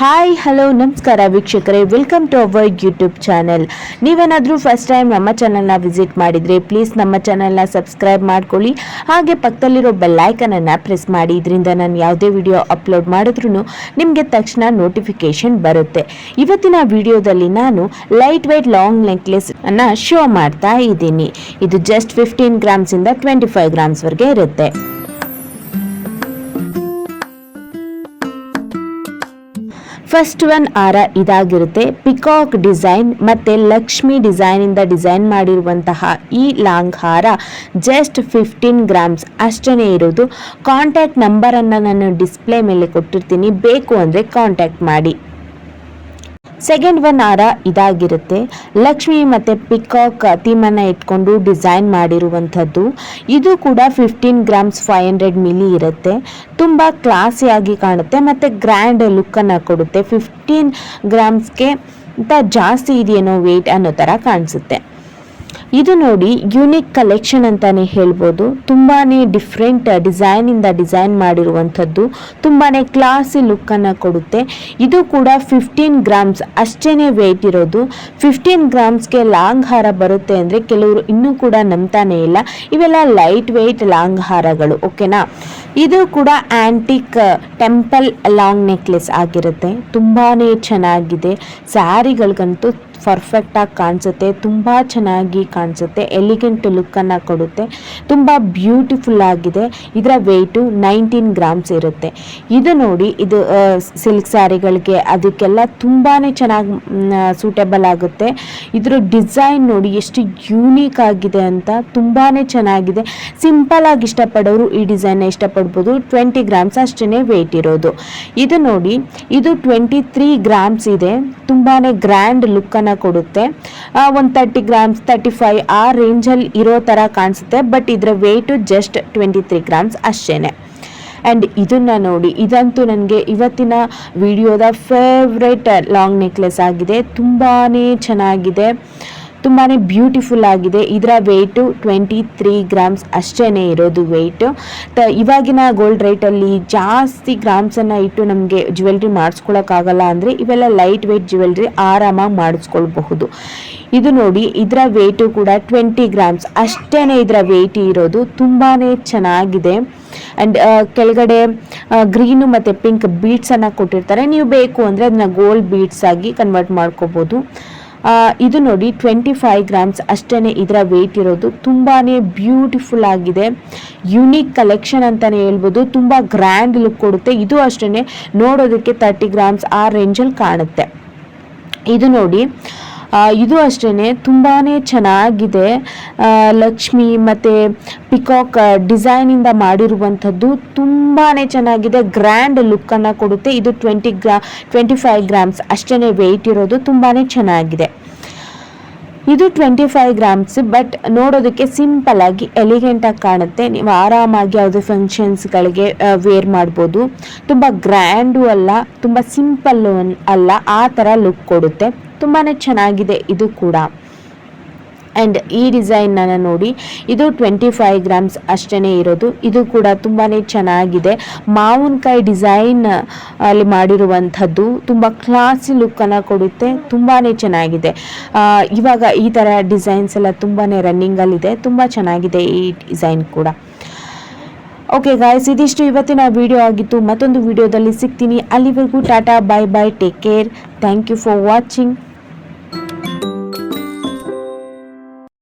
Hi hello ನಮಸ್ಕಾರ ವೀಕ್ಷಕರೇ, welcome to our YouTube channel. ನೀವೇನಾದರೂ ಫಸ್ಟ್ ಟೈಮ್ ನಮ್ಮ ಚಾನಲ್ನ ವಿಸಿಟ್ ಮಾಡಿದರೆ ಪ್ಲೀಸ್ ನಮ್ಮ ಚಾನಲ್ನ ಸಬ್ಸ್ಕ್ರೈಬ್ ಮಾಡ್ಕೊಳ್ಳಿ. ಹಾಗೆ ಪಕ್ಕದಲ್ಲಿರೋ ಬೆಲ್ಲೈಕನನ್ನು ಪ್ರೆಸ್ ಮಾಡಿ. ಇದರಿಂದ ನಾನು ಯಾವುದೇ ವಿಡಿಯೋ ಅಪ್ಲೋಡ್ ಮಾಡಿದ್ರೂ ನಿಮಗೆ ತಕ್ಷಣ ನೋಟಿಫಿಕೇಶನ್ ಬರುತ್ತೆ. ಇವತ್ತಿನ ವಿಡಿಯೋದಲ್ಲಿ ನಾನು ಲೈಟ್ ವೇಟ್ ಲಾಂಗ್ ನೆಕ್ಲೆಸ್ ಅನ್ನು ಶೋ ಮಾಡ್ತಾ ಇದ್ದೀನಿ. ಇದು ಜಸ್ಟ್ 15 ಗ್ರಾಮ್ಸಿಂದ 25 ಗ್ರಾಮ್ಸ್ವರೆಗೆ ಇರುತ್ತೆ. ಫಸ್ಟ್ ಒನ್ ಹಾರ ಇದಾಗಿರುತ್ತೆ. ಪಿಕಾಕ್ ಡಿಸೈನ್ ಮತ್ತು ಲಕ್ಷ್ಮಿ ಡಿಸೈನಿಂದ ಡಿಸೈನ್ ಮಾಡಿರುವಂತಹ ಈ ಲಾಂಗ್ ಹಾರ ಜಸ್ಟ್ 15 ಗ್ರಾಮ್ಸ್ ಅಷ್ಟೇ ಇರೋದು. ಕಾಂಟ್ಯಾಕ್ಟ್ ನಂಬರನ್ನು ನಾನು ಡಿಸ್ಪ್ಲೇ ಮೇಲೆ ಕೊಟ್ಟಿರ್ತೀನಿ, ಬೇಕು ಅಂದರೆ ಕಾಂಟ್ಯಾಕ್ಟ್ ಮಾಡಿ. ಸೆಕೆಂಡ್ ಒನ್ ಹಾರ ಇದಾಗಿರುತ್ತೆ. ಲಕ್ಷ್ಮಿ ಮತ್ತು ಪಿಕಾಕ್ ಥೀಮನ್ನು ಇಟ್ಕೊಂಡು ಡಿಸೈನ್ ಮಾಡಿರುವಂಥದ್ದು. ಇದು ಕೂಡ 15 ಗ್ರಾಮ್ಸ್ 500 ಮಿಲಿ ಇರುತ್ತೆ. ತುಂಬ ಕ್ಲಾಸಿಯಾಗಿ ಕಾಣುತ್ತೆ ಮತ್ತು ಗ್ರ್ಯಾಂಡ್ ಲುಕ್ಕನ್ನು ಕೊಡುತ್ತೆ. 15 ಗ್ರಾಮ್ಸ್ಗೆ ಜಾಸ್ತಿ ಇದೆಯೇನೋ ವೆಯ್ಟ್ ಅನ್ನೋ ಥರ ಕಾಣಿಸುತ್ತೆ. ಇದು ನೋಡಿ ಯುನಿಕ್ ಕಲೆಕ್ಷನ್ ಅಂತಾನೆ ಹೇಳ್ಬೋದು. ತುಂಬಾ ಡಿಫ್ರೆಂಟ್ ಡಿಸೈನಿಂದ ಡಿಸೈನ್ ಮಾಡಿರುವಂಥದ್ದು. ತುಂಬಾ ಕ್ಲಾಸಿ ಲುಕ್ಕನ್ನು ಕೊಡುತ್ತೆ. ಇದು ಕೂಡ 15 ಗ್ರಾಮ್ಸ್ ಅಷ್ಟೇ ವೆಯ್ಟ್ ಇರೋದು. 15 ಗ್ರಾಮ್ಸ್ಗೆ ಲಾಂಗ್ ಹಾರ ಬರುತ್ತೆ ಅಂದರೆ ಕೆಲವರು ಇನ್ನೂ ಕೂಡ ನಂಬ್ತಾನೆ ಇಲ್ಲ. ಇವೆಲ್ಲ ಲೈಟ್ ವೆಯ್ಟ್ ಲಾಂಗ್ ಹಾರಗಳು, ಓಕೆನಾ. ಇದು ಕೂಡ ಆಂಟಿಕ್ ಟೆಂಪಲ್ ಲಾಂಗ್ ನೆಕ್ಲೆಸ್ ಆಗಿರುತ್ತೆ. ತುಂಬಾ ಚೆನ್ನಾಗಿದೆ. ಸ್ಯಾರಿಗಳಿಗಂತೂ ಪರ್ಫೆಕ್ಟಾಗಿ ಕಾಣಿಸುತ್ತೆ. ತುಂಬ ಚೆನ್ನಾಗಿ ಕಾಣಿಸುತ್ತೆ. ಎಲಿಗೆಂಟ್ ಲುಕ್ಕನ್ನು ಕೊಡುತ್ತೆ. ತುಂಬ ಬ್ಯೂಟಿಫುಲ್ ಆಗಿದೆ. ಇದರ ವೆಯ್ಟು 19 ಗ್ರಾಮ್ಸ್ ಇರುತ್ತೆ. ಇದು ನೋಡಿ, ಇದು ಸಿಲ್ಕ್ ಸ್ಯಾರಿಗಳಿಗೆ ಅದಕ್ಕೆಲ್ಲ ತುಂಬಾ ಚೆನ್ನಾಗಿ ಸೂಟೇಬಲ್ ಆಗುತ್ತೆ. ಇದರ ಡಿಸೈನ್ ನೋಡಿ ಎಷ್ಟು ಯೂನಿಕ್ ಆಗಿದೆ ಅಂತ. ತುಂಬಾ ಚೆನ್ನಾಗಿದೆ. ಸಿಂಪಲ್ ಆಗಿ ಇಷ್ಟಪಡೋರು ಈ ಡಿಸೈನ್ನ ಇಷ್ಟಪಡ್ಬೋದು. 20 ಗ್ರಾಮ್ಸ್ ಅಷ್ಟೇ ವೆಯ್ಟ್ ಇರೋದು. ಇದು ನೋಡಿ, ಇದು 23 ಗ್ರಾಮ್ಸ್ ಇದೆ. ತುಂಬಾ ಗ್ರ್ಯಾಂಡ್ ಲುಕ್ಕನ್ನು ಕೊಡುತ್ತೆ. ಒಂದು 30 ಗ್ರಾಮ್ಸ್ 35 ಆ ರೇಂಜಲ್ಲಿ ಇರೋ ಥರ ಕಾಣಿಸುತ್ತೆ. ಬಟ್ ಇದರ ವೆಯ್ಟು ಜಸ್ಟ್ 23 ಗ್ರಾಮ್ಸ್ ಅಷ್ಟೇ. ಆ್ಯಂಡ್ ಇದನ್ನು ನೋಡಿ, ಇದಂತೂ ನನಗೆ ಇವತ್ತಿನ ವಿಡಿಯೋದ ಫೇವ್ರೆಟ್ ಲಾಂಗ್ ನೆಕ್ಲೆಸ್ ಆಗಿದೆ. ತುಂಬಾ ಚೆನ್ನಾಗಿದೆ, ತುಂಬಾ ಬ್ಯೂಟಿಫುಲ್ ಆಗಿದೆ. ಇದರ ವೆಯ್ಟು 23 ಗ್ರಾಮ್ಸ್ ಅಷ್ಟೇ ಇರೋದು ವೆಯ್ಟು. ಇವಾಗಿನ ಗೋಲ್ಡ್ ರೇಟಲ್ಲಿ ಜಾಸ್ತಿ ಗ್ರಾಮ್ಸನ್ನು ಇಟ್ಟು ನಮಗೆ ಜ್ಯುವೆಲ್ರಿ ಮಾಡಿಸ್ಕೊಳಕ್ಕಾಗಲ್ಲ ಅಂದರೆ ಇವೆಲ್ಲ ಲೈಟ್ ವೆಯ್ಟ್ ಜ್ಯುವೆಲ್ರಿ ಆರಾಮಾಗಿ ಮಾಡಿಸ್ಕೊಳ್ಬಹುದು. ಇದು ನೋಡಿ, ಇದರ ವೆಯ್ಟು ಕೂಡ 20 ಗ್ರಾಮ್ಸ್ ಅಷ್ಟೇ ಇದರ ವೆಯ್ಟ್ ಇರೋದು. ತುಂಬಾ ಚೆನ್ನಾಗಿದೆ. ಆ್ಯಂಡ್ ಕೆಳಗಡೆ ಗ್ರೀನು ಮತ್ತು ಪಿಂಕ್ ಬೀಡ್ಸನ್ನು ಕೊಟ್ಟಿರ್ತಾರೆ. ನೀವು ಬೇಕು ಅಂದರೆ ಅದನ್ನ ಗೋಲ್ಡ್ ಬೀಡ್ಸ್ ಆಗಿ ಕನ್ವರ್ಟ್ ಮಾಡ್ಕೋಬೋದು. ಇದು ನೋಡಿ 25 ಗ್ರಾಮ್ಸ್ ಅಷ್ಟೇ ಇದರ ವೆಯ್ಟ್ ಇರೋದು. ತುಂಬಾ ಬ್ಯೂಟಿಫುಲ್ ಆಗಿದೆ. ಯುನಿಕ್ ಕಲೆಕ್ಷನ್ ಅಂತಲೇ ಹೇಳ್ಬೋದು. ತುಂಬ ಗ್ರ್ಯಾಂಡ್ ಲುಕ್ ಕೊಡುತ್ತೆ. ಇದು ಅಷ್ಟೇ ನೋಡೋದಕ್ಕೆ 30 ಗ್ರಾಮ್ಸ್ ಆ ರೇಂಜಲ್ಲಿ ಕಾಣುತ್ತೆ. ಇದು ನೋಡಿ, ಇದು ಅಷ್ಟೇ ತುಂಬಾ ಚೆನ್ನಾಗಿದೆ. ಲಕ್ಷ್ಮಿ ಮತ್ತು ಪಿಕಾಕ್ ಡಿಸೈನಿಂದ ಮಾಡಿರುವಂಥದ್ದು ತುಂಬಾ ಚೆನ್ನಾಗಿದೆ. ಗ್ರ್ಯಾಂಡ್ ಲುಕ್ಕನ್ನು ಕೊಡುತ್ತೆ. ಇದು 25 ಗ್ರಾಮ್ಸ್ ಅಷ್ಟೇ ವೆಯ್ಟ್ ಇರೋದು. ತುಂಬಾ ಚೆನ್ನಾಗಿದೆ. ಇದು 25 ಗ್ರಾಮ್ಸ್, ಬಟ್ ನೋಡೋದಕ್ಕೆ ಸಿಂಪಲ್ ಆಗಿ ಎಲಿಗೆಂಟಾಗಿ ಕಾಣುತ್ತೆ. ನೀವು ಆರಾಮಾಗಿ ಯಾವುದೇ ಫಂಕ್ಷನ್ಸ್ಗಳಿಗೆ ವೇರ್ ಮಾಡ್ಬೋದು. ತುಂಬ ಗ್ರ್ಯಾಂಡು ಅಲ್ಲ, ತುಂಬ ಸಿಂಪಲ್ ಅಲ್ಲ, ಆ ಥರ ಲುಕ್ ಕೊಡುತ್ತೆ. ತುಂಬಾ ಚೆನ್ನಾಗಿದೆ ಇದು ಕೂಡ. ಆ್ಯಂಡ್ ಈ ಡಿಸೈನನ್ನು ನೋಡಿ, ಇದು 25 ಗ್ರಾಮ್ಸ್ ಅಷ್ಟೇ ಇರೋದು. ಇದು ಕೂಡ ತುಂಬಾ ಚೆನ್ನಾಗಿದೆ. ಮಾವಿನಕಾಯಿ ಡಿಸೈನ್ ಅಲ್ಲಿ ಮಾಡಿರುವಂಥದ್ದು. ತುಂಬ ಕ್ಲಾಸಿ ಲುಕ್ಕನ್ನು ಕೊಡುತ್ತೆ. ತುಂಬಾ ಚೆನ್ನಾಗಿದೆ. ಇವಾಗ ಈ ಥರ ಡಿಸೈನ್ಸ್ ಎಲ್ಲ ತುಂಬಾ ರನ್ನಿಂಗಲ್ಲಿದೆ. ತುಂಬ ಚೆನ್ನಾಗಿದೆ ಈ ಡಿಸೈನ್ ಕೂಡ. ಓಕೆ ಗಾಯ್ಸ್, ಇದಿಷ್ಟು ಇವತ್ತಿನ ವಿಡಿಯೋ ಆಗಿತ್ತು. ಮತ್ತೊಂದು ವಿಡಿಯೋದಲ್ಲಿ ಸಿಗ್ತೀನಿ. ಅಲ್ಲಿವರೆಗೂ tata, bye bye, take care. Thank you for watching.